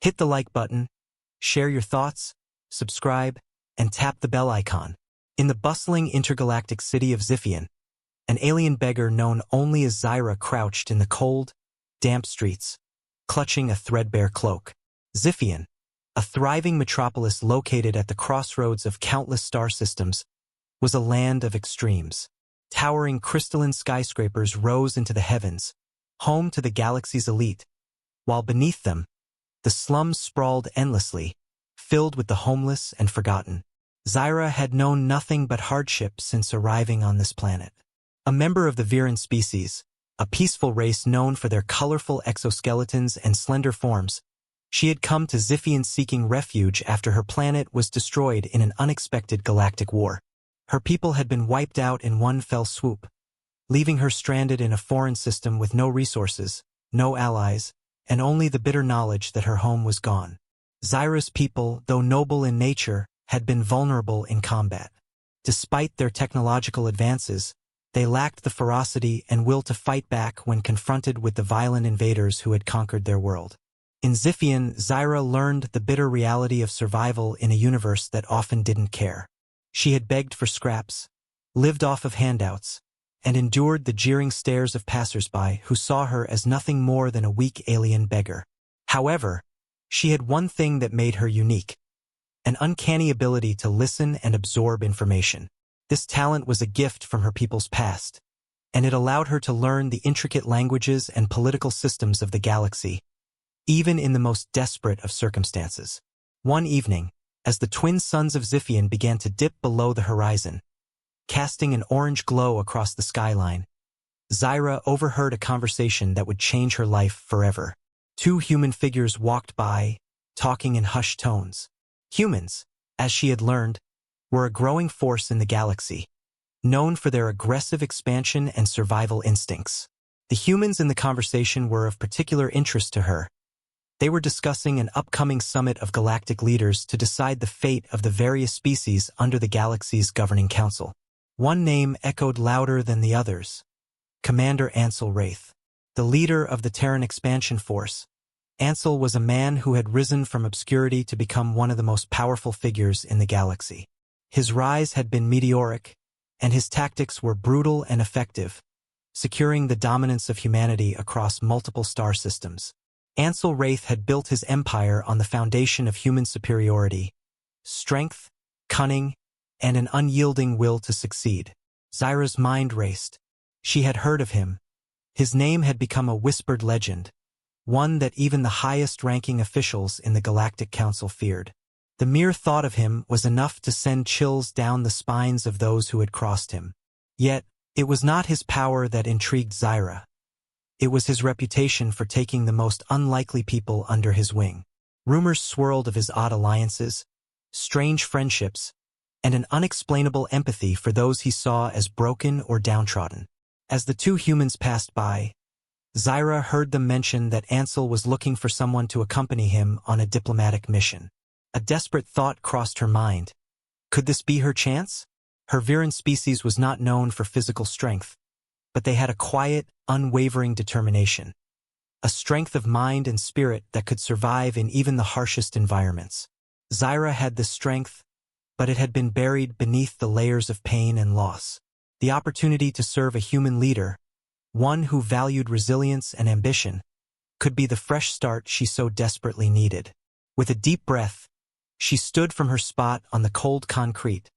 Hit the like button, share your thoughts, subscribe, and tap the bell icon. In the bustling intergalactic city of Ziphian, an alien beggar known only as Zyra crouched in the cold, damp streets, clutching a threadbare cloak. Ziphian, a thriving metropolis located at the crossroads of countless star systems, was a land of extremes. Towering crystalline skyscrapers rose into the heavens, home to the galaxy's elite, while beneath them, the slums sprawled endlessly, filled with the homeless and forgotten. Zyra had known nothing but hardship since arriving on this planet. A member of the Terran species, a peaceful race known for their colorful exoskeletons and slender forms, she had come to Ziphian seeking refuge after her planet was destroyed in an unexpected galactic war. Her people had been wiped out in one fell swoop, leaving her stranded in a foreign system with no resources, no allies, and only the bitter knowledge that her home was gone. Zyra's people, though noble in nature, had been vulnerable in combat. Despite their technological advances, they lacked the ferocity and will to fight back when confronted with the violent invaders who had conquered their world. In Ziphian, Zyra learned the bitter reality of survival in a universe that often didn't care. She had begged for scraps, lived off of handouts, and endured the jeering stares of passers-by who saw her as nothing more than a weak alien beggar. However, she had one thing that made her unique: an uncanny ability to listen and absorb information. This talent was a gift from her people's past, and it allowed her to learn the intricate languages and political systems of the galaxy, even in the most desperate of circumstances. One evening, as the twin suns of Ziphian began to dip below the horizon, casting an orange glow across the skyline, Zyra overheard a conversation that would change her life forever. Two human figures walked by, talking in hushed tones. Humans, as she had learned, were a growing force in the galaxy, known for their aggressive expansion and survival instincts. The humans in the conversation were of particular interest to her. They were discussing an upcoming summit of galactic leaders to decide the fate of the various species under the galaxy's governing council. One name echoed louder than the others: Commander Ansel Wraith, the leader of the Terran expansion force. Ansel was a man who had risen from obscurity to become one of the most powerful figures in the galaxy. His rise had been meteoric, and his tactics were brutal and effective, securing the dominance of humanity across multiple star systems. Ansel Wraith had built his empire on the foundation of human superiority, strength, cunning, and an unyielding will to succeed. Zyra's mind raced. She had heard of him. His name had become a whispered legend, one that even the highest-ranking officials in the Galactic Council feared. The mere thought of him was enough to send chills down the spines of those who had crossed him. Yet, it was not his power that intrigued Zyra. It was his reputation for taking the most unlikely people under his wing. Rumors swirled of his odd alliances, strange friendships, and an unexplainable empathy for those he saw as broken or downtrodden. As the two humans passed by, Zyra heard them mention that Ansel was looking for someone to accompany him on a diplomatic mission. A desperate thought crossed her mind. Could this be her chance? Her Terran species was not known for physical strength, but they had a quiet, unwavering determination, a strength of mind and spirit that could survive in even the harshest environments. Zyra had this strength, but it had been buried beneath the layers of pain and loss. The opportunity to serve a human leader, one who valued resilience and ambition, could be the fresh start she so desperately needed. With a deep breath, she stood from her spot on the cold concrete,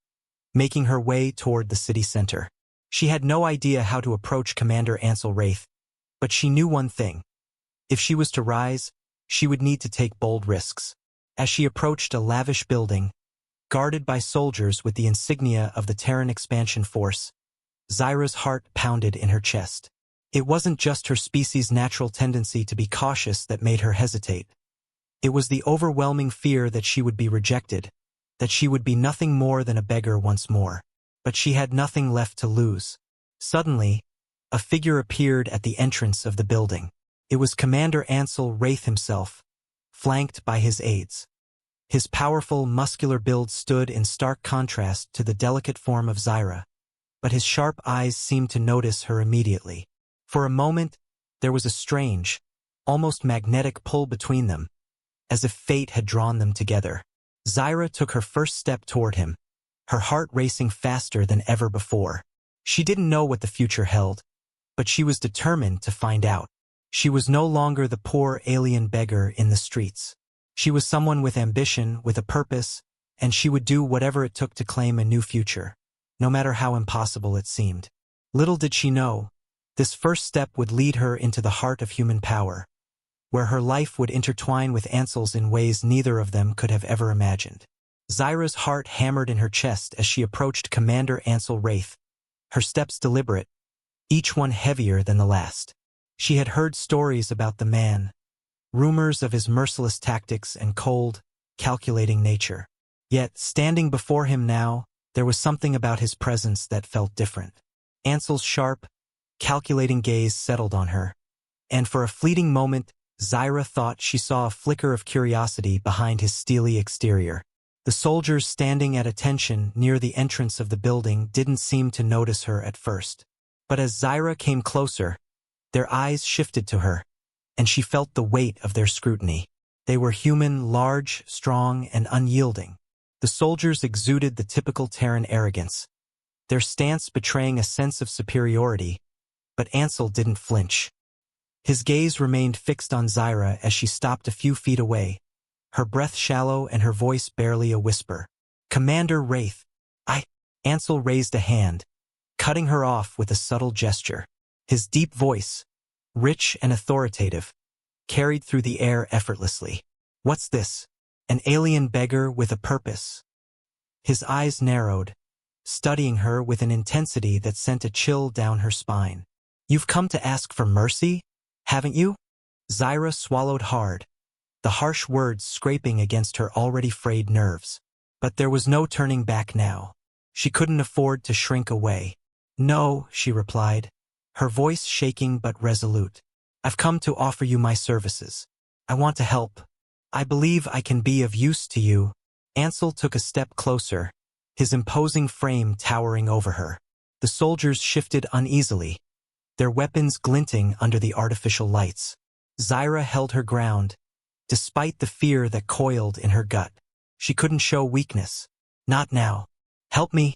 making her way toward the city center. She had no idea how to approach Commander Ansel Wraith, but she knew one thing: if she was to rise, she would need to take bold risks. As she approached a lavish building, guarded by soldiers with the insignia of the Terran expansion force, Zyra's heart pounded in her chest. It wasn't just her species' natural tendency to be cautious that made her hesitate. It was the overwhelming fear that she would be rejected, that she would be nothing more than a beggar once more. But she had nothing left to lose. Suddenly, a figure appeared at the entrance of the building. It was Commander Ansel Wraith himself, flanked by his aides. His powerful, muscular build stood in stark contrast to the delicate form of Zyra, but his sharp eyes seemed to notice her immediately. For a moment, there was a strange, almost magnetic pull between them, as if fate had drawn them together. Zyra took her first step toward him, her heart racing faster than ever before. She didn't know what the future held, but she was determined to find out. She was no longer the poor alien beggar in the streets. She was someone with ambition, with a purpose, and she would do whatever it took to claim a new future, no matter how impossible it seemed. Little did she know, this first step would lead her into the heart of human power, where her life would intertwine with Ansel's in ways neither of them could have ever imagined. Zyra's heart hammered in her chest as she approached Commander Ansel Wraith, her steps deliberate, each one heavier than the last. She had heard stories about the man, rumors of his merciless tactics and cold, calculating nature. Yet, standing before him now, there was something about his presence that felt different. Ansel's sharp, calculating gaze settled on her, and for a fleeting moment, Zyra thought she saw a flicker of curiosity behind his steely exterior. The soldiers standing at attention near the entrance of the building didn't seem to notice her at first. But as Zyra came closer, their eyes shifted to her, and she felt the weight of their scrutiny. They were human, large, strong, and unyielding. The soldiers exuded the typical Terran arrogance, their stance betraying a sense of superiority, but Ansel didn't flinch. His gaze remained fixed on Zyra as she stopped a few feet away, her breath shallow and her voice barely a whisper. "Commander Wraith, Ansel raised a hand, cutting her off with a subtle gesture. His deep voice, rich and authoritative, carried through the air effortlessly. "What's this? An alien beggar with a purpose?" His eyes narrowed, studying her with an intensity that sent a chill down her spine. "You've come to ask for mercy, haven't you?" Zyra swallowed hard, the harsh words scraping against her already frayed nerves. But there was no turning back now. She couldn't afford to shrink away. "No," she replied, her voice shaking but resolute. "I've come to offer you my services. I want to help. I believe I can be of use to you." Ansel took a step closer, his imposing frame towering over her. The soldiers shifted uneasily, their weapons glinting under the artificial lights. Zyra held her ground, despite the fear that coiled in her gut. She couldn't show weakness. "Not now. Help me."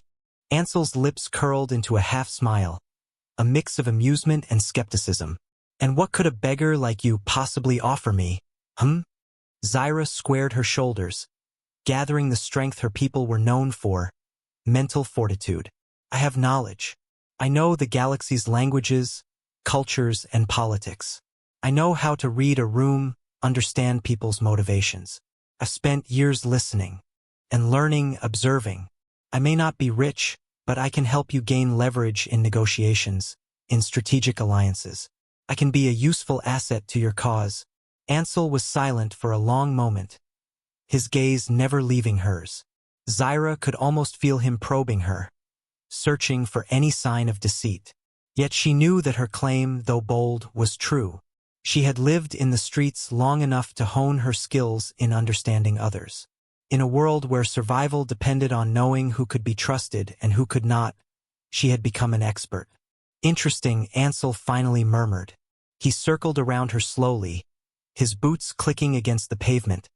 Ansel's lips curled into a half-smile, a mix of amusement and skepticism. "And what could a beggar like you possibly offer me, Zyra squared her shoulders, gathering the strength her people were known for, mental fortitude. "I have knowledge. I know the galaxy's languages, cultures, and politics. I know how to read a room, understand people's motivations. I've spent years listening and learning, observing. I may not be rich, but I can help you gain leverage in negotiations, in strategic alliances. I can be a useful asset to your cause." Ansel was silent for a long moment, his gaze never leaving hers. Zyra could almost feel him probing her, searching for any sign of deceit. Yet she knew that her claim, though bold, was true. She had lived in the streets long enough to hone her skills in understanding others. In a world where survival depended on knowing who could be trusted and who could not, she had become an expert. "Interesting," Ansel finally murmured. He circled around her slowly, his boots clicking against the pavement,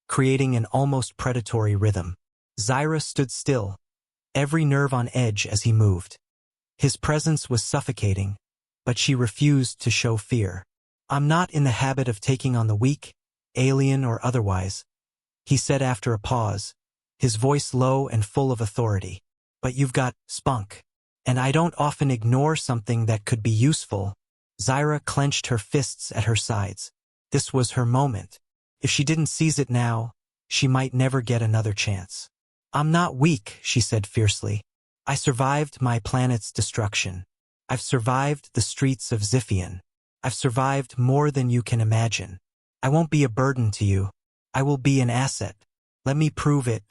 creating an almost predatory rhythm. Zyra stood still, every nerve on edge as he moved. His presence was suffocating, but she refused to show fear. "I'm not in the habit of taking on the weak, alien or otherwise," he said after a pause, his voice low and full of authority. "But you've got spunk, and I don't often ignore something that could be useful." Zyra clenched her fists at her sides. This was her moment. If she didn't seize it now, she might never get another chance. "I'm not weak," she said fiercely. "I survived my planet's destruction. I've survived the streets of Ziphian. I've survived more than you can imagine. I won't be a burden to you. I will be an asset. Let me prove it."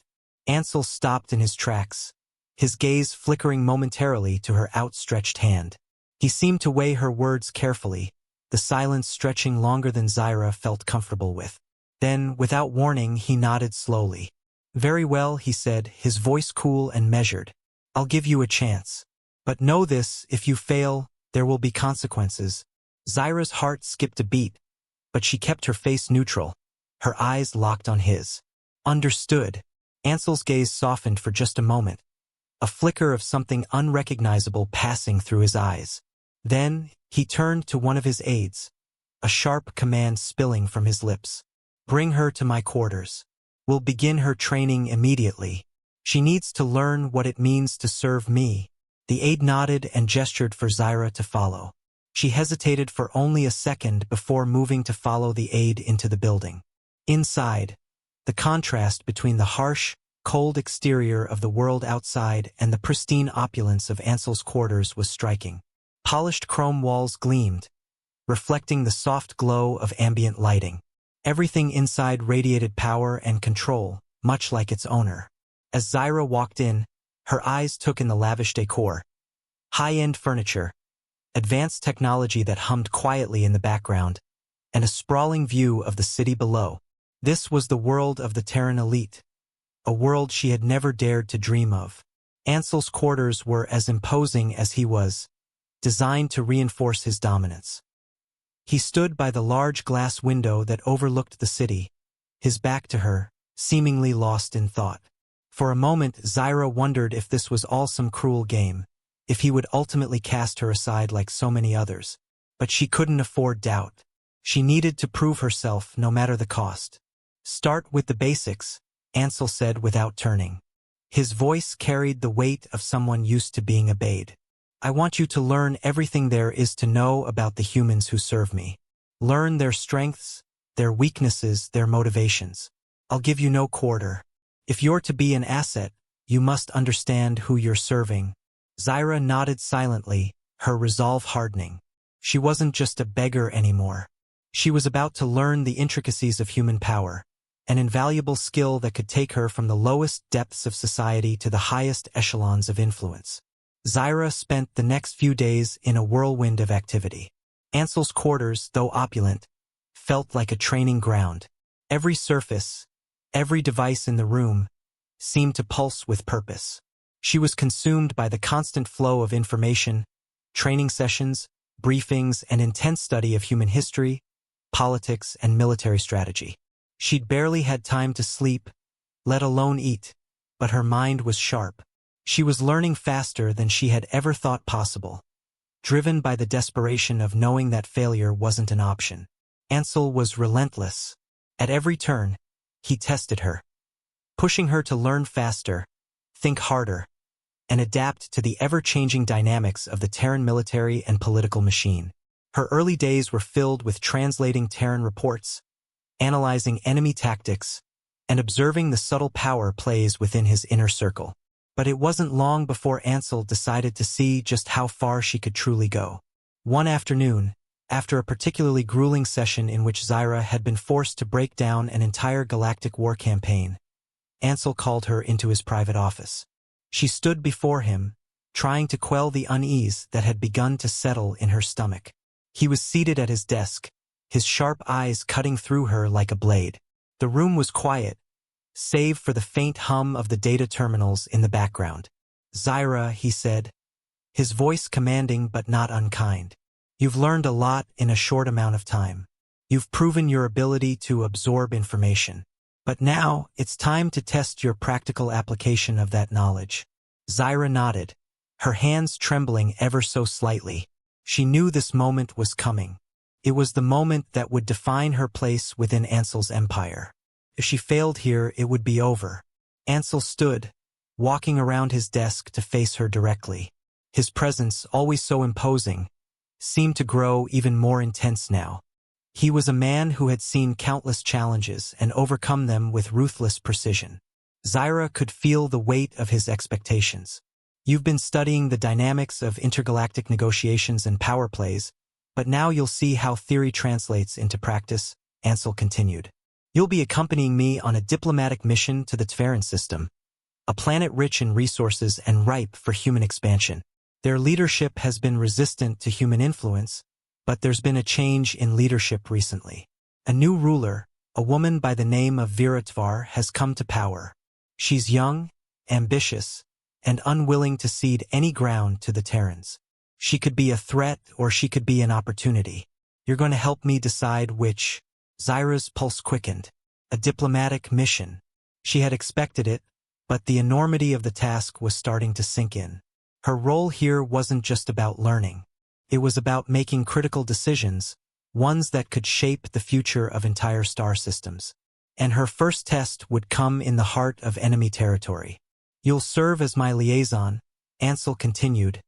Ansel stopped in his tracks, his gaze flickering momentarily to her outstretched hand. He seemed to weigh her words carefully, the silence stretching longer than Zyra felt comfortable with. Then, without warning, he nodded slowly. "Very well," he said, his voice cool and measured. "I'll give you a chance. But know this, if you fail, there will be consequences." Zyra's heart skipped a beat, but she kept her face neutral, her eyes locked on his. Understood. Ansel's gaze softened for just a moment, a flicker of something unrecognizable passing through his eyes. Then, he turned to one of his aides, a sharp command spilling from his lips. Bring her to my quarters. We'll begin her training immediately. She needs to learn what it means to serve me. The aide nodded and gestured for Zyra to follow. She hesitated for only a second before moving to follow the aide into the building. Inside, the contrast between the harsh, cold exterior of the world outside and the pristine opulence of Ansel's quarters was striking. Polished chrome walls gleamed, reflecting the soft glow of ambient lighting. Everything inside radiated power and control, much like its owner. As Zyra walked in, her eyes took in the lavish decor. High-end furniture, advanced technology that hummed quietly in the background, and a sprawling view of the city below. This was the world of the Terran elite, a world she had never dared to dream of. Ansel's quarters were as imposing as he was, designed to reinforce his dominance. He stood by the large glass window that overlooked the city, his back to her, seemingly lost in thought. For a moment, Zyra wondered if this was all some cruel game, if he would ultimately cast her aside like so many others. But she couldn't afford doubt. She needed to prove herself no matter the cost. Start with the basics, Ansel said without turning. His voice carried the weight of someone used to being obeyed. I want you to learn everything there is to know about the humans who serve me. Learn their strengths, their weaknesses, their motivations. I'll give you no quarter. If you're to be an asset, you must understand who you're serving. Zyra nodded silently, her resolve hardening. She wasn't just a beggar anymore. She was about to learn the intricacies of human power, an invaluable skill that could take her from the lowest depths of society to the highest echelons of influence. Zyra spent the next few days in a whirlwind of activity. Ansel's quarters, though opulent, felt like a training ground. Every surface, every device in the room, seemed to pulse with purpose. She was consumed by the constant flow of information, training sessions, briefings, and intense study of human history, politics, and military strategy. She'd barely had time to sleep, let alone eat, but her mind was sharp. She was learning faster than she had ever thought possible, driven by the desperation of knowing that failure wasn't an option. Ansel was relentless. At every turn, he tested her, pushing her to learn faster, think harder, and adapt to the ever-changing dynamics of the Terran military and political machine. Her early days were filled with translating Terran reports, analyzing enemy tactics, and observing the subtle power plays within his inner circle. But it wasn't long before Ansel decided to see just how far she could truly go. One afternoon, after a particularly grueling session in which Zyra had been forced to break down an entire galactic war campaign, Ansel called her into his private office. She stood before him, trying to quell the unease that had begun to settle in her stomach. He was seated at his desk, his sharp eyes cutting through her like a blade. The room was quiet, save for the faint hum of the data terminals in the background. Zyra, he said, his voice commanding but not unkind. You've learned a lot in a short amount of time. You've proven your ability to absorb information. But now, it's time to test your practical application of that knowledge. Zyra nodded, her hands trembling ever so slightly. She knew this moment was coming. It was the moment that would define her place within Ansel's empire. If she failed here, it would be over. Ansel stood, walking around his desk to face her directly. His presence, always so imposing, seemed to grow even more intense now. He was a man who had seen countless challenges and overcome them with ruthless precision. Zyra could feel the weight of his expectations. You've been studying the dynamics of intergalactic negotiations and power plays, but now you'll see how theory translates into practice, Ansel continued. You'll be accompanying me on a diplomatic mission to the Terran system, a planet rich in resources and ripe for human expansion. Their leadership has been resistant to human influence, but there's been a change in leadership recently. A new ruler, a woman by the name of Viratvar, has come to power. She's young, ambitious, and unwilling to cede any ground to the Terrans. She could be a threat or she could be an opportunity. You're going to help me decide which. Zyra's pulse quickened. A diplomatic mission. She had expected it, but the enormity of the task was starting to sink in. Her role here wasn't just about learning. It was about making critical decisions, ones that could shape the future of entire star systems. And her first test would come in the heart of enemy territory. "You'll serve as my liaison," Ansel continued,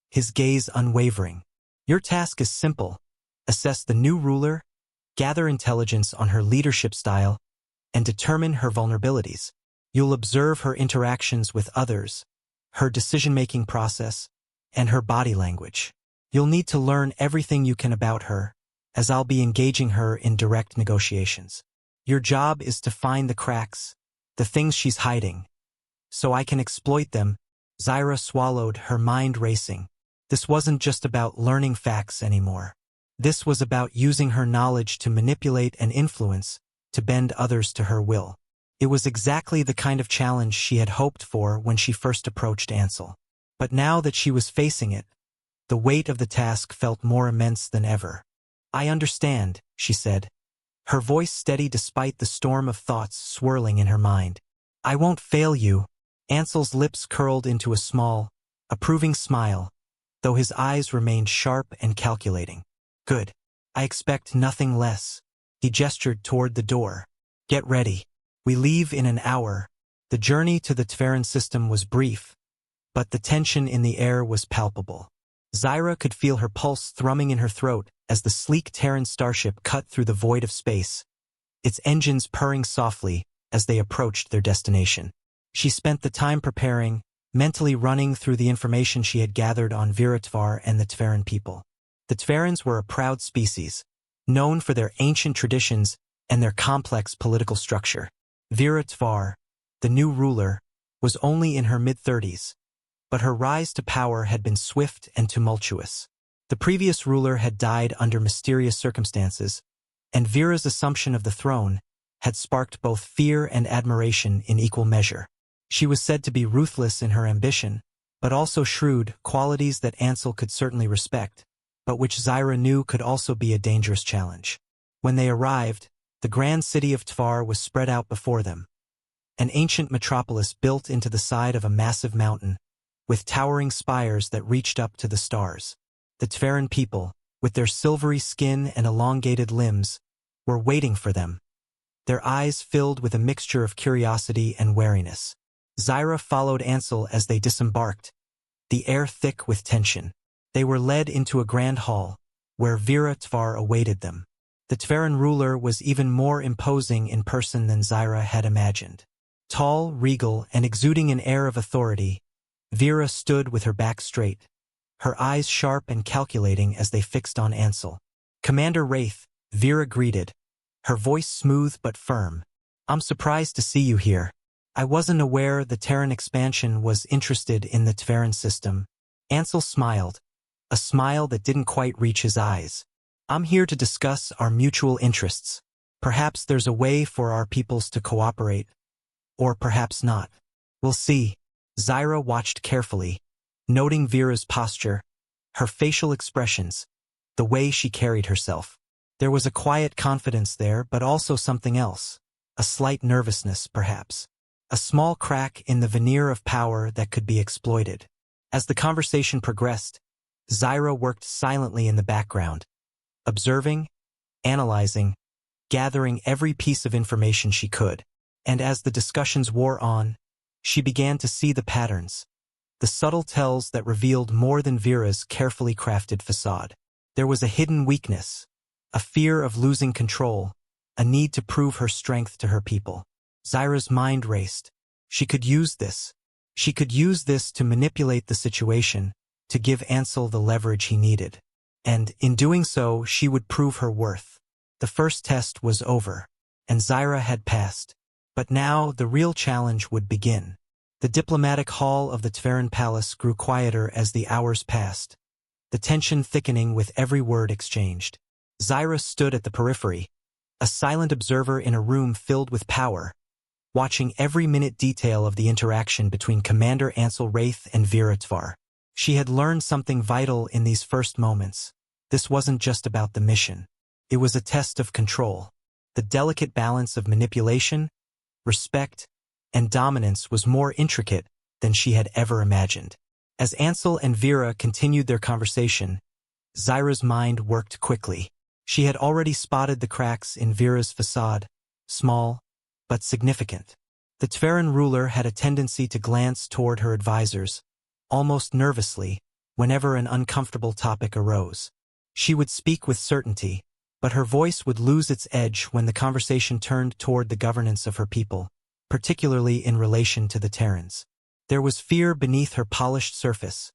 his gaze unwavering. "Your task is simple. Assess the new ruler, gather intelligence on her leadership style, and determine her vulnerabilities. You'll observe her interactions with others, her decision-making process, and her body language. You'll need to learn everything you can about her, as I'll be engaging her in direct negotiations. Your job is to find the cracks, the things she's hiding, so I can exploit them." Zyra swallowed, her mind racing. This wasn't just about learning facts anymore. This was about using her knowledge to manipulate and influence, to bend others to her will. It was exactly the kind of challenge she had hoped for when she first approached Ansel. But now that she was facing it, the weight of the task felt more immense than ever. "I understand," she said, her voice steady despite the storm of thoughts swirling in her mind. "I won't fail you." Ansel's lips curled into a small, approving smile, though his eyes remained sharp and calculating. "Good. I expect nothing less." He gestured toward the door. "Get ready. We leave in an hour." The journey to the Terran system was brief, but the tension in the air was palpable. Zyra could feel her pulse thrumming in her throat as the sleek Terran starship cut through the void of space, its engines purring softly as they approached their destination. She spent the time preparing, mentally running through the information she had gathered on Viratvar and the Terran people. The Terrans were a proud species, known for their ancient traditions and their complex political structure. Viratvar, the new ruler, was only in her mid-30s, but her rise to power had been swift and tumultuous. The previous ruler had died under mysterious circumstances, and Vira's assumption of the throne had sparked both fear and admiration in equal measure. She was said to be ruthless in her ambition, but also shrewd, qualities that Ansel could certainly respect, but which Zyra knew could also be a dangerous challenge. When they arrived, the grand city of Tvar was spread out before them, an ancient metropolis built into the side of a massive mountain, with towering spires that reached up to the stars. The Terran people, with their silvery skin and elongated limbs, were waiting for them, their eyes filled with a mixture of curiosity and wariness. Zyra followed Ansel as they disembarked, the air thick with tension. They were led into a grand hall, where Viratvar awaited them. The Terran ruler was even more imposing in person than Zyra had imagined. Tall, regal, and exuding an air of authority, Vira stood with her back straight, her eyes sharp and calculating as they fixed on Ansel. "Commander Wraith," Vira greeted, her voice smooth but firm. "I'm surprised to see you here. I wasn't aware the Terran expansion was interested in the Terran system." Ansel smiled, a smile that didn't quite reach his eyes. "I'm here to discuss our mutual interests. Perhaps there's a way for our peoples to cooperate, or perhaps not. We'll see." Zyra watched carefully, noting Vira's posture, her facial expressions, the way she carried herself. There was a quiet confidence there, but also something else, a slight nervousness, perhaps. A small crack in the veneer of power that could be exploited. As the conversation progressed, Zyra worked silently in the background, observing, analyzing, gathering every piece of information she could. And as the discussions wore on, she began to see the patterns, the subtle tells that revealed more than Vira's carefully crafted facade. There was a hidden weakness, a fear of losing control, a need to prove her strength to her people. Zyra's mind raced. She could use this. She could use this to manipulate the situation, to give Ansel the leverage he needed. And, in doing so, she would prove her worth. The first test was over, and Zyra had passed. But now the real challenge would begin. The diplomatic hall of the Terran palace grew quieter as the hours passed, the tension thickening with every word exchanged. Zyra stood at the periphery, a silent observer in a room filled with power, watching every minute detail of the interaction between Commander Ansel Wraith and Viratvar. She had learned something vital in these first moments. This wasn't just about the mission. It was a test of control, The delicate balance of manipulation, respect, and dominance was more intricate than she had ever imagined. As Ansel and Vera continued their conversation, Zyra's mind worked quickly. She had already spotted the cracks in Vera's facade, small but significant. The Terran ruler had a tendency to glance toward her advisors, almost nervously, whenever an uncomfortable topic arose. She would speak with certainty, but her voice would lose its edge when the conversation turned toward the governance of her people, particularly in relation to the Terrans. There was fear beneath her polished surface,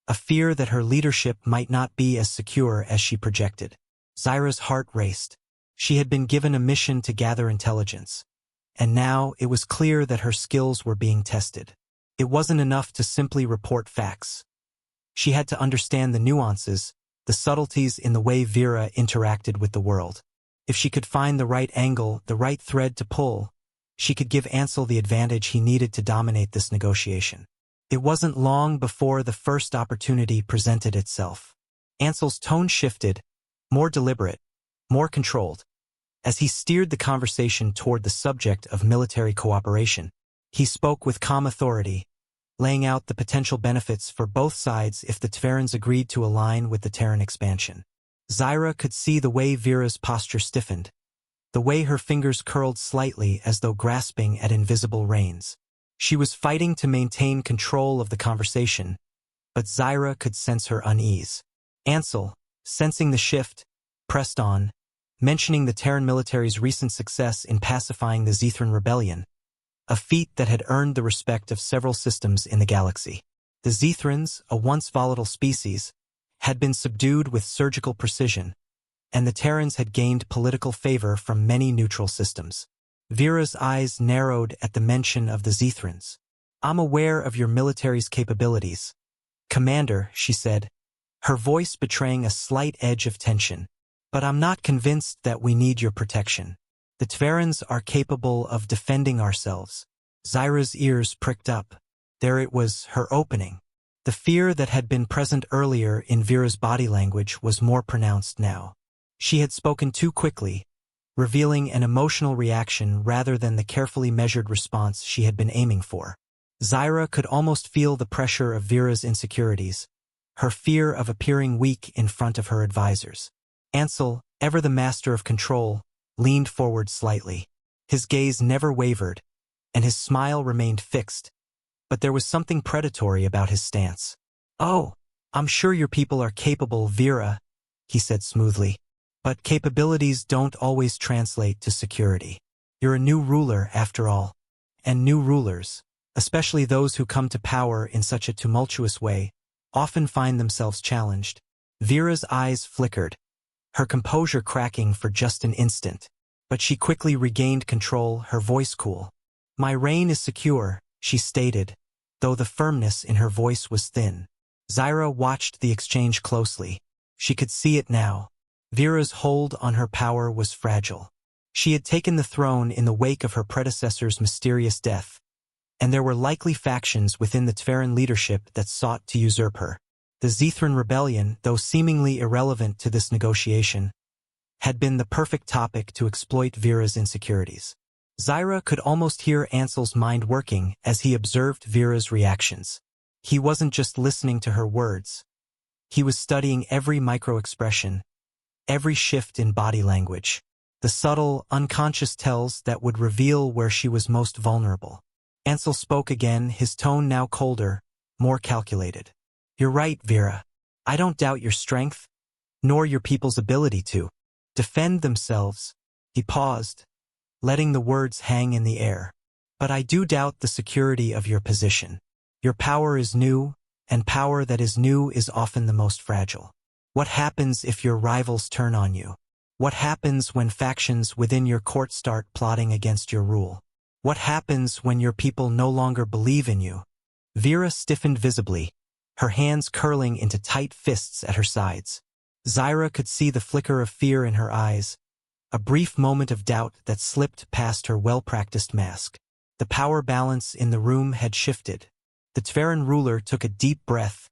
a fear that her leadership might not be as secure as she projected. Zyra's heart raced. She had been given a mission to gather intelligence, and now it was clear that her skills were being tested. It wasn't enough to simply report facts. She had to understand the nuances, the subtleties in the way Vera interacted with the world. If she could find the right angle, the right thread to pull, she could give Ansel the advantage he needed to dominate this negotiation. It wasn't long before the first opportunity presented itself. Ansel's tone shifted, more deliberate, more controlled. As he steered the conversation toward the subject of military cooperation, he spoke with calm authority, laying out the potential benefits for both sides if the Terrans agreed to align with the Terran expansion. Zyra could see the way Vera's posture stiffened, the way her fingers curled slightly as though grasping at invisible reins. She was fighting to maintain control of the conversation, but Zyra could sense her unease. Ansel, sensing the shift, pressed on, mentioning the Terran military's recent success in pacifying the Zethran rebellion, a feat that had earned the respect of several systems in the galaxy. The Zethrans, a once volatile species, had been subdued with surgical precision, and the Terrans had gained political favor from many neutral systems. Vera's eyes narrowed at the mention of the Zethrans. "I'm aware of your military's capabilities, Commander," she said, her voice betraying a slight edge of tension. "But I'm not convinced that we need your protection. The Terrans are capable of defending ourselves." Zyra's ears pricked up. There it was, her opening. The fear that had been present earlier in Vera's body language was more pronounced now. She had spoken too quickly, revealing an emotional reaction rather than the carefully measured response she had been aiming for. Zyra could almost feel the pressure of Vera's insecurities, her fear of appearing weak in front of her advisors. Ansel, ever the master of control, leaned forward slightly. His gaze never wavered, and his smile remained fixed, but there was something predatory about his stance. "Oh, I'm sure your people are capable, Vera," he said smoothly. "But capabilities don't always translate to security. You're a new ruler, after all. And new rulers, especially those who come to power in such a tumultuous way, often find themselves challenged." Vera's eyes flickered, her composure cracking for just an instant. But she quickly regained control, her voice cool. "My reign is secure," she stated, though the firmness in her voice was thin. Zyra watched the exchange closely. She could see it now. Vera's hold on her power was fragile. She had taken the throne in the wake of her predecessor's mysterious death, and there were likely factions within the Terran leadership that sought to usurp her. The Zethran rebellion, though seemingly irrelevant to this negotiation, had been the perfect topic to exploit Vera's insecurities. Zyra could almost hear Ansel's mind working as he observed Vera's reactions. He wasn't just listening to her words. He was studying every micro-expression, every shift in body language, the subtle, unconscious tells that would reveal where she was most vulnerable. Ansel spoke again, his tone now colder, more calculated. "You're right, Vera. I don't doubt your strength, nor your people's ability to defend themselves." He paused, letting the words hang in the air. "But I do doubt the security of your position. Your power is new, and power that is new is often the most fragile. What happens if your rivals turn on you? What happens when factions within your court start plotting against your rule? What happens when your people no longer believe in you?" Vera stiffened visibly, her hands curling into tight fists at her sides. Zyra could see the flicker of fear in her eyes, a brief moment of doubt that slipped past her well-practiced mask. The power balance in the room had shifted. The Terran ruler took a deep breath,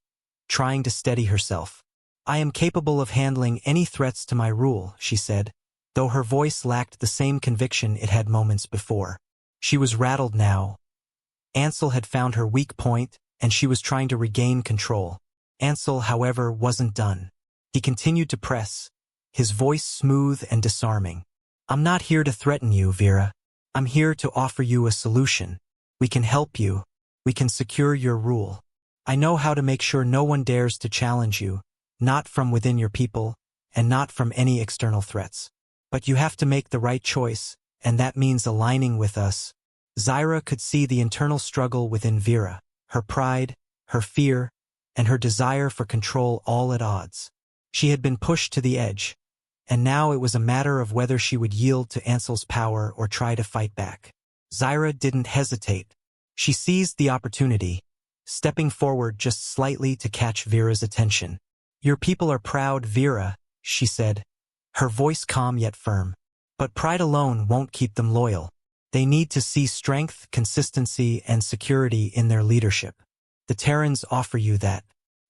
trying to steady herself. "I am capable of handling any threats to my rule," she said, though her voice lacked the same conviction it had moments before. She was rattled now. Ansel had found her weak point, and she was trying to regain control. Ansel, however, wasn't done. He continued to press, his voice smooth and disarming. "I'm not here to threaten you, Vera. I'm here to offer you a solution. We can help you. We can secure your rule. I know how to make sure no one dares to challenge you, not from within your people, and not from any external threats. But you have to make the right choice, and that means aligning with us." Zyra could see the internal struggle within Vera, her pride, her fear, and her desire for control all at odds. She had been pushed to the edge, and now it was a matter of whether she would yield to Ansel's power or try to fight back. Zyra didn't hesitate. She seized the opportunity, stepping forward just slightly to catch Vera's attention. "Your people are proud, Vera," she said, her voice calm yet firm. "But pride alone won't keep them loyal. They need to see strength, consistency, and security in their leadership. The Terrans offer you that.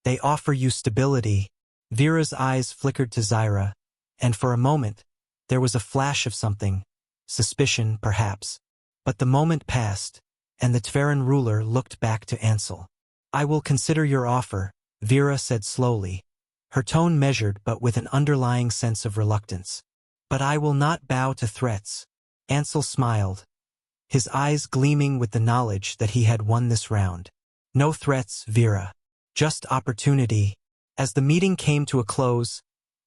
They offer you stability." Vera's eyes flickered to Zyra, and for a moment, there was a flash of something, suspicion perhaps. But the moment passed, and the Terran ruler looked back to Ansel. "I will consider your offer," Vera said slowly, her tone measured but with an underlying sense of reluctance. "But I will not bow to threats." Ansel smiled, his eyes gleaming with the knowledge that he had won this round. "No threats, Vera. Just opportunity." As the meeting came to a close,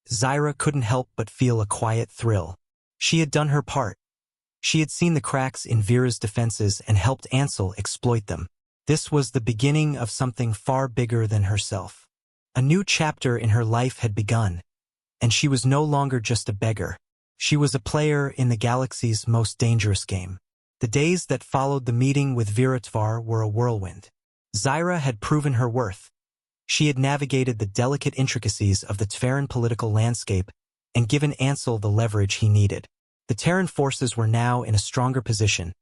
Zyra couldn't help but feel a quiet thrill. She had done her part. She had seen the cracks in Vera's defenses and helped Ansel exploit them. This was the beginning of something far bigger than herself. A new chapter in her life had begun, and she was no longer just a beggar. She was a player in the galaxy's most dangerous game. The days that followed the meeting with Viratvar were a whirlwind. Zyra had proven her worth. She had navigated the delicate intricacies of the Terran political landscape and given Ansel the leverage he needed. The Terran forces were now in a stronger position,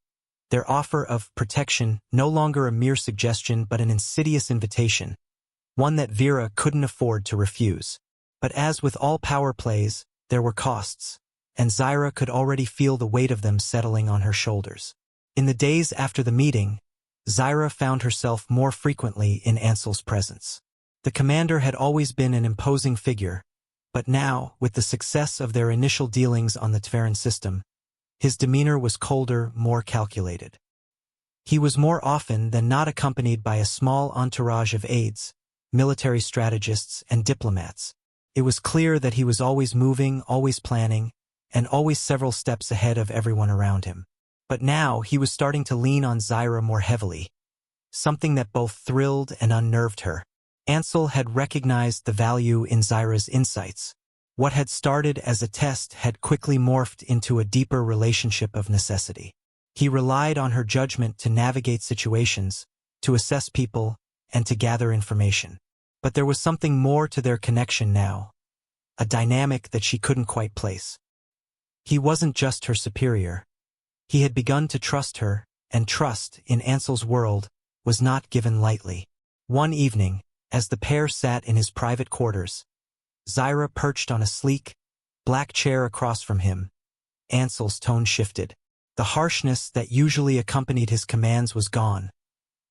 their offer of protection no longer a mere suggestion but an insidious invitation, one that Vera couldn't afford to refuse. But as with all power plays, there were costs, and Zyra could already feel the weight of them settling on her shoulders. In the days after the meeting, Zyra found herself more frequently in Ansel's presence. The commander had always been an imposing figure, but now, with the success of their initial dealings on the Terran system, his demeanor was colder, more calculated. He was more often than not accompanied by a small entourage of aides, military strategists, and diplomats. It was clear that he was always moving, always planning, and always several steps ahead of everyone around him. But now he was starting to lean on Zyra more heavily, something that both thrilled and unnerved her. Ansel had recognized the value in Zyra's insights. What had started as a test had quickly morphed into a deeper relationship of necessity. He relied on her judgment to navigate situations, to assess people, and to gather information. But there was something more to their connection now, a dynamic that she couldn't quite place. He wasn't just her superior. He had begun to trust her, and trust, in Ansel's world, was not given lightly. One evening, as the pair sat in his private quarters, Zyra perched on a sleek, black chair across from him. Ansel's tone shifted. The harshness that usually accompanied his commands was gone,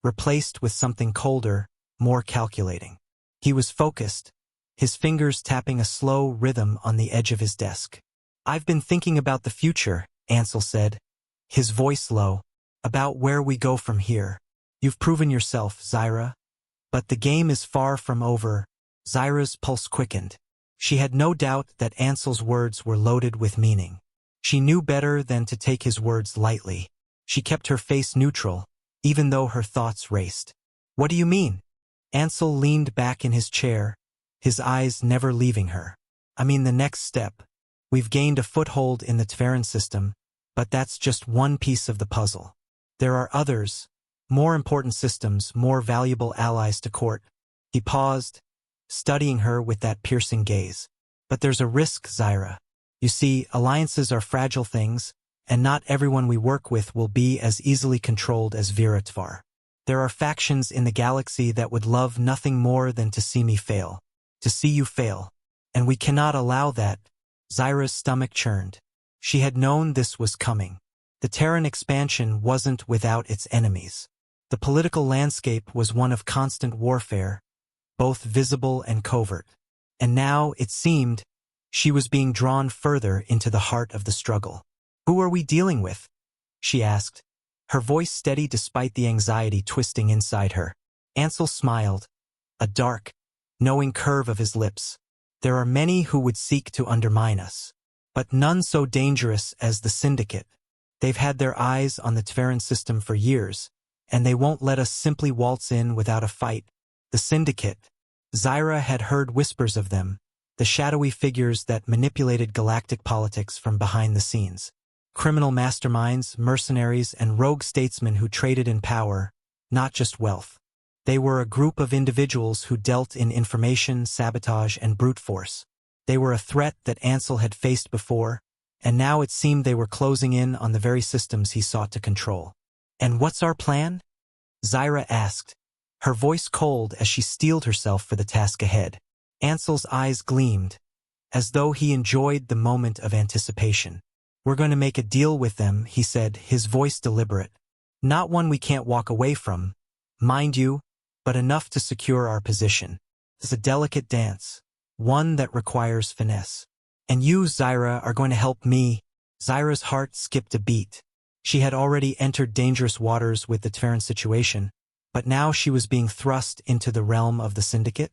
replaced with something colder, more calculating. He was focused, his fingers tapping a slow rhythm on the edge of his desk. "I've been thinking about the future," Ansel said, his voice low, "about where we go from here. You've proven yourself, Zyra. But the game is far from over." Zyra's pulse quickened. She had no doubt that Ansel's words were loaded with meaning. She knew better than to take his words lightly. She kept her face neutral, even though her thoughts raced. "What do you mean?" Ansel leaned back in his chair, his eyes never leaving her. "I mean the next step. We've gained a foothold in the Terran system, but that's just one piece of the puzzle. There are others, more important systems, more valuable allies to court." He paused, studying her with that piercing gaze. "But there's a risk, Zyra. You see, alliances are fragile things, and not everyone we work with will be as easily controlled as Viratvar. There are factions in the galaxy that would love nothing more than to see me fail, to see you fail, and we cannot allow that." Zyra's stomach churned. She had known this was coming. The Terran expansion wasn't without its enemies. The political landscape was one of constant warfare, both visible and covert. And now, it seemed, she was being drawn further into the heart of the struggle. "Who are we dealing with?" she asked, her voice steady despite the anxiety twisting inside her. Ansel smiled, a dark, knowing curve of his lips. "There are many who would seek to undermine us, but none so dangerous as the Syndicate. They've had their eyes on the Terran system for years, and they won't let us simply waltz in without a fight." The Syndicate. Zyra had heard whispers of them, the shadowy figures that manipulated galactic politics from behind the scenes. Criminal masterminds, mercenaries, and rogue statesmen who traded in power, not just wealth. They were a group of individuals who dealt in information, sabotage, and brute force. They were a threat that Ansel had faced before, and now it seemed they were closing in on the very systems he sought to control. "And what's our plan?" Zyra asked, her voice cold as she steeled herself for the task ahead. Ansel's eyes gleamed, as though he enjoyed the moment of anticipation. "We're going to make a deal with them," he said, his voice deliberate. "Not one we can't walk away from, mind you, but enough to secure our position. It's a delicate dance, one that requires finesse. And you, Zyra, are going to help me." Zyra's heart skipped a beat. She had already entered dangerous waters with the Terran situation, but now she was being thrust into the realm of the Syndicate.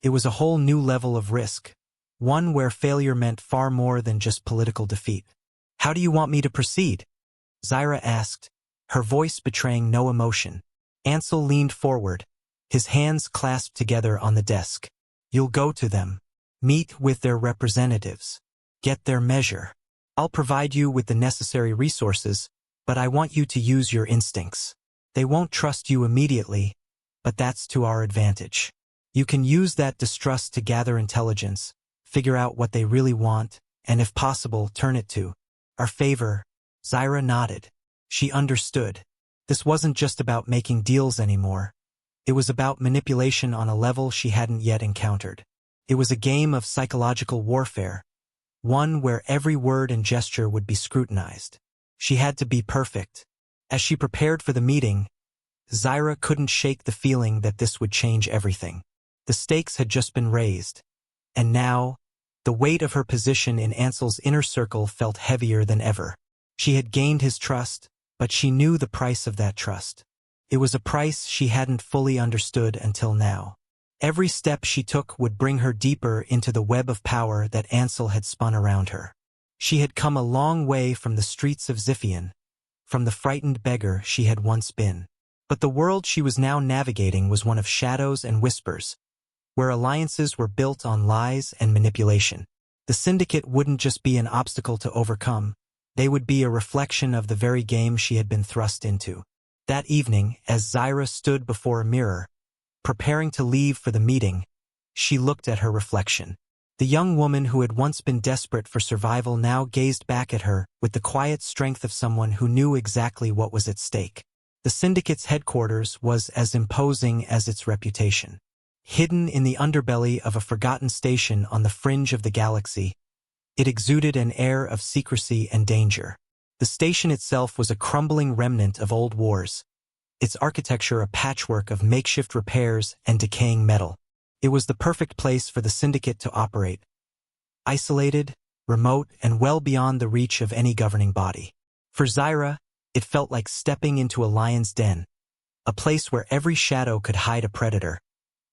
It was a whole new level of risk, one where failure meant far more than just political defeat. "How do you want me to proceed?" Zyra asked, her voice betraying no emotion. Ansel leaned forward, his hands clasped together on the desk. "You'll go to them, meet with their representatives, get their measure. I'll provide you with the necessary resources, but I want you to use your instincts. They won't trust you immediately, but that's to our advantage. You can use that distrust to gather intelligence, figure out what they really want, and if possible, turn it to our favor." Zyra nodded. She understood. This wasn't just about making deals anymore. It was about manipulation on a level she hadn't yet encountered. It was a game of psychological warfare, one where every word and gesture would be scrutinized. She had to be perfect. As she prepared for the meeting, Zyra couldn't shake the feeling that this would change everything. The stakes had just been raised, and now, the weight of her position in Ansel's inner circle felt heavier than ever. She had gained his trust, but she knew the price of that trust. It was a price she hadn't fully understood until now. Every step she took would bring her deeper into the web of power that Ansel had spun around her. She had come a long way from the streets of Ziphian, from the frightened beggar she had once been. But the world she was now navigating was one of shadows and whispers, where alliances were built on lies and manipulation. The Syndicate wouldn't just be an obstacle to overcome, they would be a reflection of the very game she had been thrust into. That evening, as Zyra stood before a mirror, preparing to leave for the meeting, she looked at her reflection. The young woman who had once been desperate for survival now gazed back at her with the quiet strength of someone who knew exactly what was at stake. The Syndicate's headquarters was as imposing as its reputation. Hidden in the underbelly of a forgotten station on the fringe of the galaxy, it exuded an air of secrecy and danger. The station itself was a crumbling remnant of old wars, its architecture a patchwork of makeshift repairs and decaying metal. It was the perfect place for the Syndicate to operate, isolated, remote, and well beyond the reach of any governing body. For Zyra, it felt like stepping into a lion's den, a place where every shadow could hide a predator,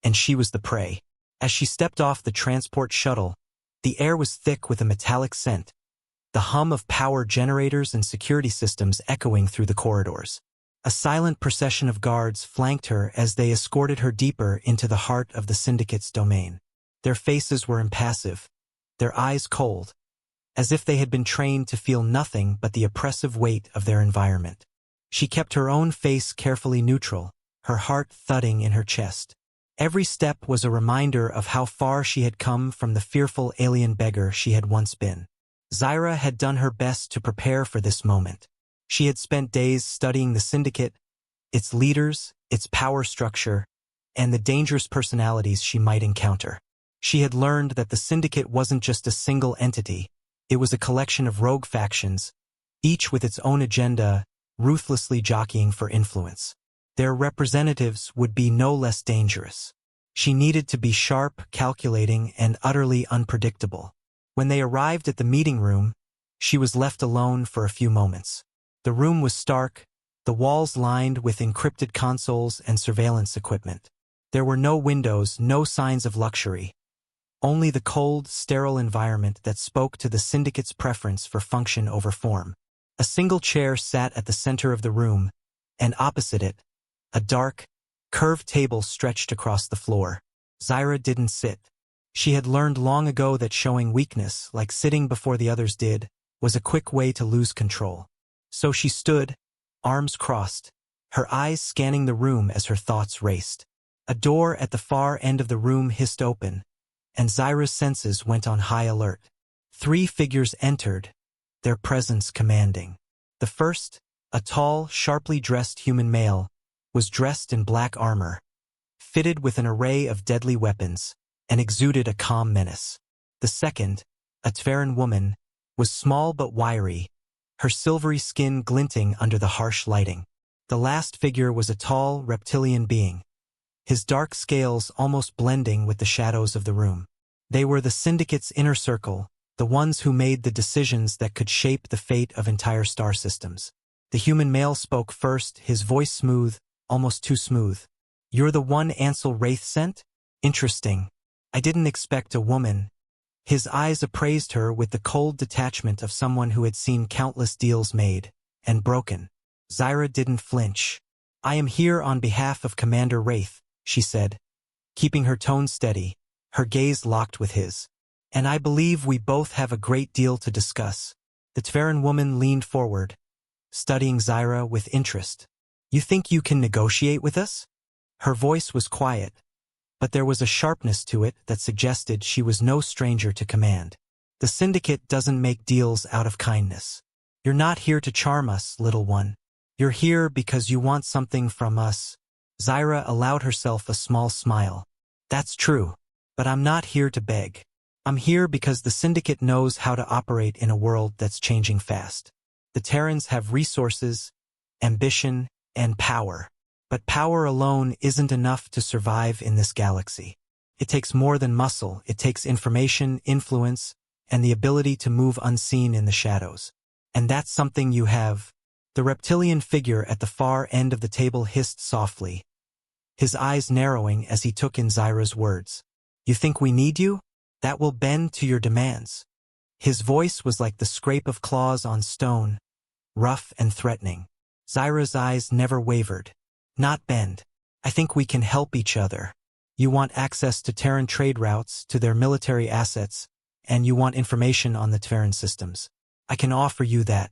and she was the prey. As she stepped off the transport shuttle, the air was thick with a metallic scent, the hum of power generators and security systems echoing through the corridors. A silent procession of guards flanked her as they escorted her deeper into the heart of the Syndicate's domain. Their faces were impassive, their eyes cold, as if they had been trained to feel nothing but the oppressive weight of their environment. She kept her own face carefully neutral, her heart thudding in her chest. Every step was a reminder of how far she had come from the fearful alien beggar she had once been. Zyra had done her best to prepare for this moment. She had spent days studying the Syndicate, its leaders, its power structure, and the dangerous personalities she might encounter. She had learned that the Syndicate wasn't just a single entity, It was a collection of rogue factions, each with its own agenda, ruthlessly jockeying for influence. Their representatives would be no less dangerous. She needed to be sharp, calculating, and utterly unpredictable. When they arrived at the meeting room, she was left alone for a few moments. The room was stark, the walls lined with encrypted consoles and surveillance equipment. There were no windows, no signs of luxury. Only the cold, sterile environment that spoke to the syndicate's preference for function over form. A single chair sat at the center of the room, and opposite it, a dark, curved table stretched across the floor. Zyra didn't sit. She had learned long ago that showing weakness, like sitting before the others did, was a quick way to lose control. So she stood, arms crossed, her eyes scanning the room as her thoughts raced. A door at the far end of the room hissed open, and Zyra's senses went on high alert. 3 figures entered, their presence commanding. The first, a tall, sharply dressed human male, was dressed in black armor, fitted with an array of deadly weapons, and exuded a calm menace. The second, a Terran woman, was small but wiry, her silvery skin glinting under the harsh lighting. The last figure was a tall, reptilian being, his dark scales almost blending with the shadows of the room. They were the Syndicate's inner circle, the ones who made the decisions that could shape the fate of entire star systems. The human male spoke first, his voice smooth, almost too smooth. "You're the one Ansel Wraith sent? Interesting. I didn't expect a woman." His eyes appraised her with the cold detachment of someone who had seen countless deals made and broken. Zyra didn't flinch. "I am here on behalf of Commander Wraith," she said, keeping her tone steady, her gaze locked with his. "And I believe we both have a great deal to discuss." The Terran woman leaned forward, studying Zyra with interest. "You think you can negotiate with us?" Her voice was quiet, but there was a sharpness to it that suggested she was no stranger to command. "The Syndicate doesn't make deals out of kindness. You're not here to charm us, little one. You're here because you want something from us." Zyra allowed herself a small smile. "That's true, but I'm not here to beg. I'm here because the Syndicate knows how to operate in a world that's changing fast. The Terrans have resources, ambition, and power. But power alone isn't enough to survive in this galaxy. It takes more than muscle. It takes information, influence, and the ability to move unseen in the shadows. And that's something you have." The reptilian figure at the far end of the table hissed softly, his eyes narrowing as he took in Zyra's words. "You think we need you? That will bend to your demands." His voice was like the scrape of claws on stone, rough and threatening. Zyra's eyes never wavered. "Not bend. I think we can help each other. You want access to Terran trade routes, to their military assets, and you want information on the Terran systems. I can offer you that.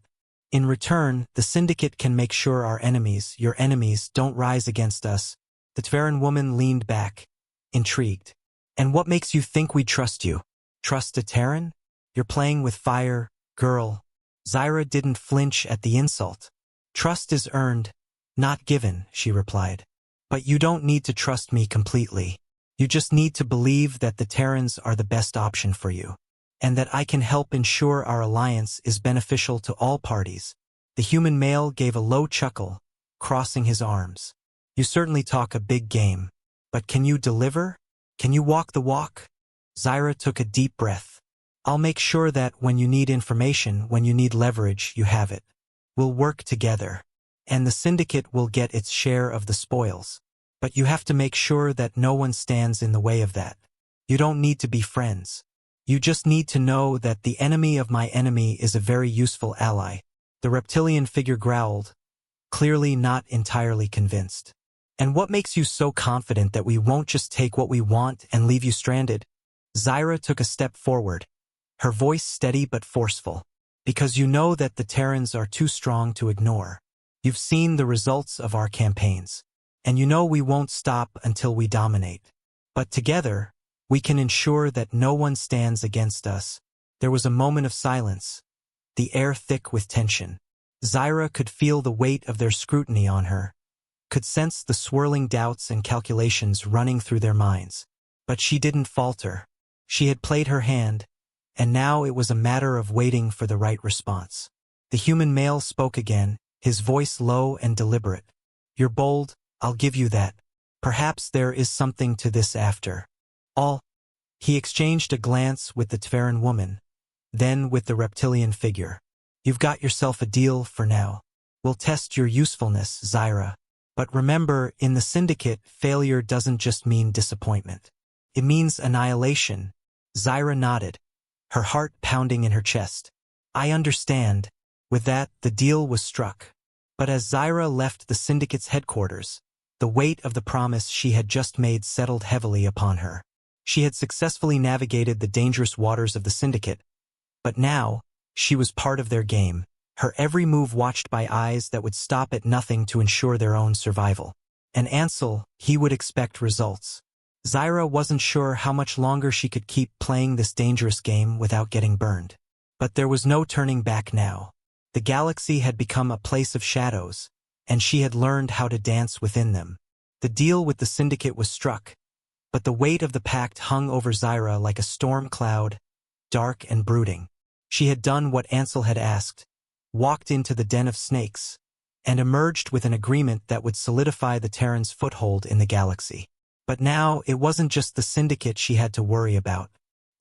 In return, the Syndicate can make sure our enemies, your enemies, don't rise against us." The Terran woman leaned back, intrigued. "And what makes you think we'd trust you? Trust a Terran? You're playing with fire, girl." Zyra didn't flinch at the insult. "Trust is earned, not given," she replied. "But you don't need to trust me completely. You just need to believe that the Terrans are the best option for you, and that I can help ensure our alliance is beneficial to all parties." The human male gave a low chuckle, crossing his arms. "You certainly talk a big game, but can you deliver? Can you walk the walk?" Zyra took a deep breath. "I'll make sure that when you need information, when you need leverage, you have it. We'll work together, and the Syndicate will get its share of the spoils. But you have to make sure that no one stands in the way of that. You don't need to be friends. You just need to know that the enemy of my enemy is a very useful ally." The reptilian figure growled, clearly not entirely convinced. "And what makes you so confident that we won't just take what we want and leave you stranded?" Zyra took a step forward, her voice steady but forceful. "Because you know that the Terrans are too strong to ignore. You've seen the results of our campaigns, and you know we won't stop until we dominate. But together, we can ensure that no one stands against us." There was a moment of silence, the air thick with tension. Zyra could feel the weight of their scrutiny on her, could sense the swirling doubts and calculations running through their minds. But she didn't falter. She had played her hand, and now it was a matter of waiting for the right response. The human male spoke again, his voice low and deliberate. "You're bold, I'll give you that. Perhaps there is something to this after all." He exchanged a glance with the Terran woman, then with the reptilian figure. "You've got yourself a deal for now. We'll test your usefulness, Zyra. But remember, in the Syndicate, failure doesn't just mean disappointment. It means annihilation." Zyra nodded, her heart pounding in her chest. "I understand." With that, the deal was struck. But as Zyra left the Syndicate's headquarters, the weight of the promise she had just made settled heavily upon her. She had successfully navigated the dangerous waters of the Syndicate, but now, she was part of their game, her every move watched by eyes that would stop at nothing to ensure their own survival. And Ansel, he would expect results. Zyra wasn't sure how much longer she could keep playing this dangerous game without getting burned. But there was no turning back now. The galaxy had become a place of shadows, and she had learned how to dance within them. The deal with the Syndicate was struck, but the weight of the pact hung over Zyra like a storm cloud, dark and brooding. She had done what Ansel had asked, walked into the den of snakes, and emerged with an agreement that would solidify the Terran's foothold in the galaxy. But now, it wasn't just the Syndicate she had to worry about.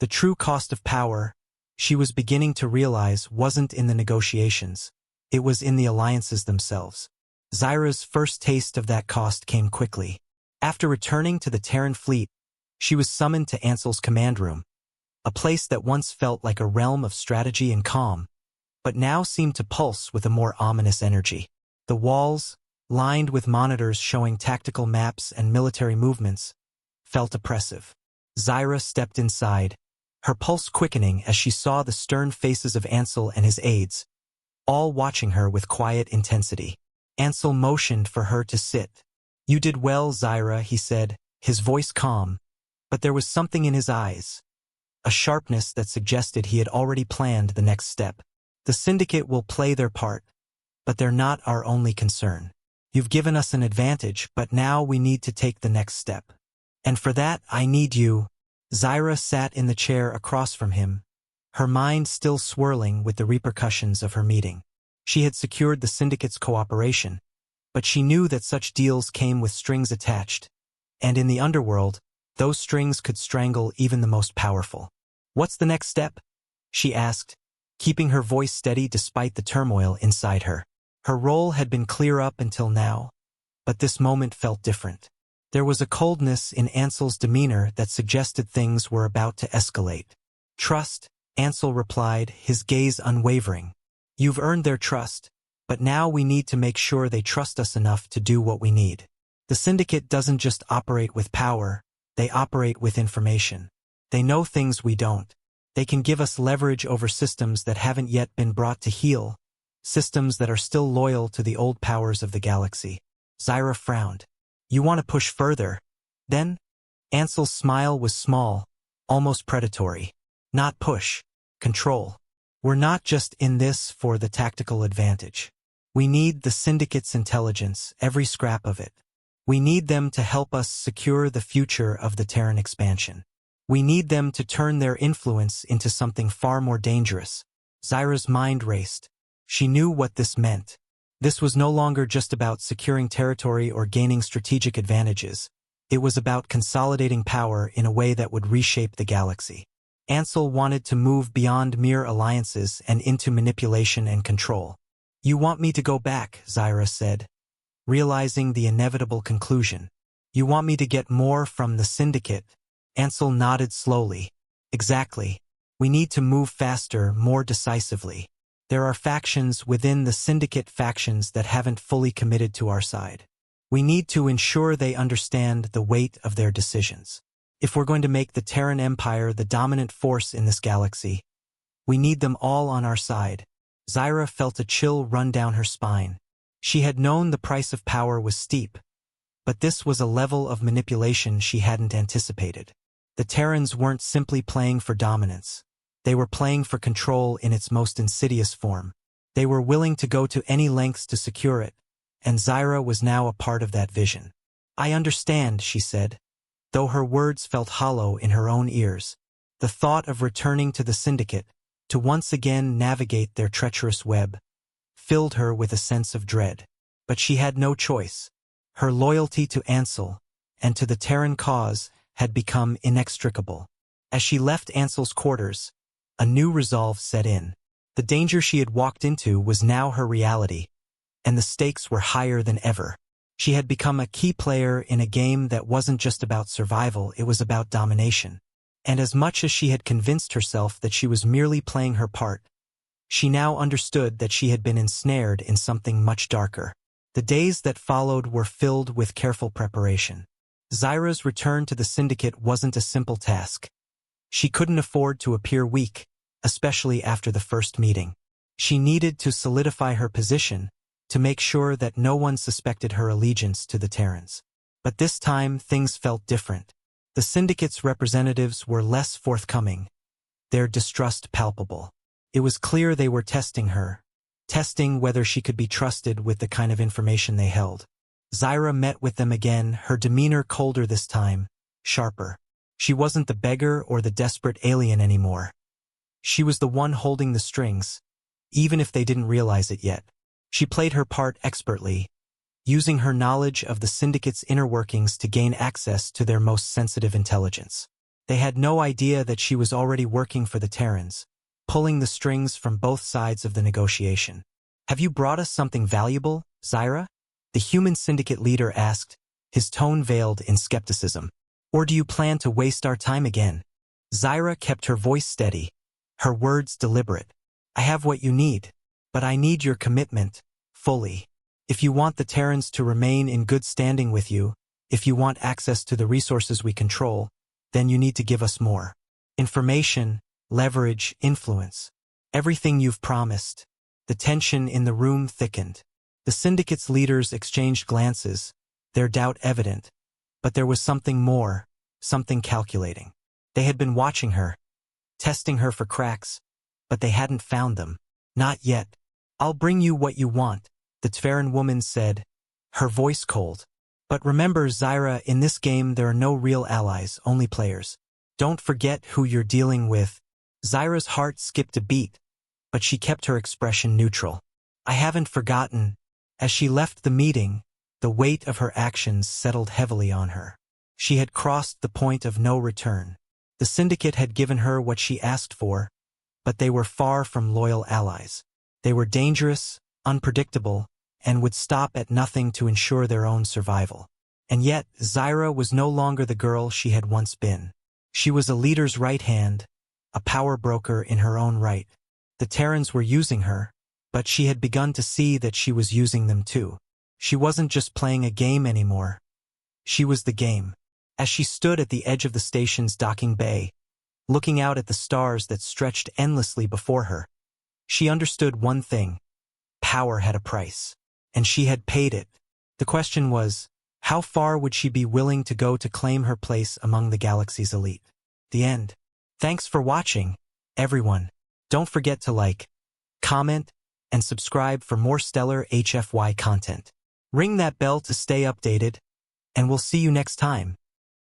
The true cost of power, she was beginning to realize, wasn't in the negotiations. It was in the alliances themselves. Zyra's first taste of that cost came quickly. After returning to the Terran fleet, she was summoned to Ansel's command room, a place that once felt like a realm of strategy and calm, but now seemed to pulse with a more ominous energy. The walls, lined with monitors showing tactical maps and military movements, felt oppressive. Zyra stepped inside, her pulse quickening as she saw the stern faces of Ansel and his aides, all watching her with quiet intensity. Ansel motioned for her to sit. "You did well, Zyra," he said, his voice calm, but there was something in his eyes, a sharpness that suggested he had already planned the next step. "The Syndicate will play their part, but they're not our only concern. You've given us an advantage, but now we need to take the next step. And for that, I need you." Zyra sat in the chair across from him, her mind still swirling with the repercussions of her meeting. She had secured the Syndicate's cooperation, but she knew that such deals came with strings attached, and in the underworld, those strings could strangle even the most powerful. "What's the next step?" she asked, keeping her voice steady despite the turmoil inside her. Her role had been clear up until now, but this moment felt different. There was a coldness in Ansel's demeanor that suggested things were about to escalate. "Trust," Ansel replied, his gaze unwavering. "You've earned their trust, but now we need to make sure they trust us enough to do what we need. The Syndicate doesn't just operate with power, they operate with information. They know things we don't. They can give us leverage over systems that haven't yet been brought to heel, systems that are still loyal to the old powers of the galaxy." Zyra frowned. "You want to push further, then?" Ansel's smile was small, almost predatory. "Not push, control. We're not just in this for the tactical advantage. We need the Syndicate's intelligence, every scrap of it. We need them to help us secure the future of the Terran expansion. We need them to turn their influence into something far more dangerous." Zyra's mind raced. She knew what this meant. This was no longer just about securing territory or gaining strategic advantages. It was about consolidating power in a way that would reshape the galaxy. Ansel wanted to move beyond mere alliances and into manipulation and control. "You want me to go back," Zyra said, realizing the inevitable conclusion. "You want me to get more from the Syndicate?" Ansel nodded slowly. "Exactly. We need to move faster, more decisively. There are factions within the Syndicate factions that haven't fully committed to our side. We need to ensure they understand the weight of their decisions. If we're going to make the Terran Empire the dominant force in this galaxy, we need them all on our side." Zyra felt a chill run down her spine. She had known the price of power was steep, but this was a level of manipulation she hadn't anticipated. The Terrans weren't simply playing for dominance. They were playing for control in its most insidious form. They were willing to go to any lengths to secure it, and Zyra was now a part of that vision. "I understand," she said, though her words felt hollow in her own ears. The thought of returning to the Syndicate, to once again navigate their treacherous web, filled her with a sense of dread. But she had no choice. Her loyalty to Ansel and to the Terran cause had become inextricable. As she left Ansel's quarters, a new resolve set in. The danger she had walked into was now her reality, and the stakes were higher than ever. She had become a key player in a game that wasn't just about survival, it was about domination. And as much as she had convinced herself that she was merely playing her part, she now understood that she had been ensnared in something much darker. The days that followed were filled with careful preparation. Zyra's return to the Syndicate wasn't a simple task. She couldn't afford to appear weak, especially after the first meeting. She needed to solidify her position, to make sure that no one suspected her allegiance to the Terrans. But this time, things felt different. The Syndicate's representatives were less forthcoming, their distrust palpable. It was clear they were testing her, testing whether she could be trusted with the kind of information they held. Zyra met with them again, her demeanor colder this time, sharper. She wasn't the beggar or the desperate alien anymore. She was the one holding the strings, even if they didn't realize it yet. She played her part expertly, using her knowledge of the Syndicate's inner workings to gain access to their most sensitive intelligence. They had no idea that she was already working for the Terrans, pulling the strings from both sides of the negotiation. "Have you brought us something valuable, Zyra?" the human Syndicate leader asked, his tone veiled in skepticism. "Or do you plan to waste our time again?" Zyra kept her voice steady, her words deliberate. "I have what you need, but I need your commitment, fully. If you want the Terrans to remain in good standing with you, if you want access to the resources we control, then you need to give us more. Information, leverage, influence. Everything you've promised." The tension in the room thickened. The Syndicate's leaders exchanged glances, their doubt evident. But there was something more, something calculating. They had been watching her, testing her for cracks, but they hadn't found them. Not yet. "I'll bring you what you want," the Terran woman said, her voice cold. "But remember, Zyra, in this game there are no real allies, only players. Don't forget who you're dealing with." Zyra's heart skipped a beat, but she kept her expression neutral. "I haven't forgotten." As she left the meeting, the weight of her actions settled heavily on her. She had crossed the point of no return. The Syndicate had given her what she asked for, but they were far from loyal allies. They were dangerous, unpredictable, and would stop at nothing to ensure their own survival. And yet, Zyra was no longer the girl she had once been. She was a leader's right hand, a power broker in her own right. The Terrans were using her, but she had begun to see that she was using them too. She wasn't just playing a game anymore. She was the game. As she stood at the edge of the station's docking bay, looking out at the stars that stretched endlessly before her, she understood one thing. Power had a price, and she had paid it. The question was, how far would she be willing to go to claim her place among the galaxy's elite? The end. Thanks for watching, everyone. Don't forget to like, comment, and subscribe for more stellar HFY content. Ring that bell to stay updated, and we'll see you next time.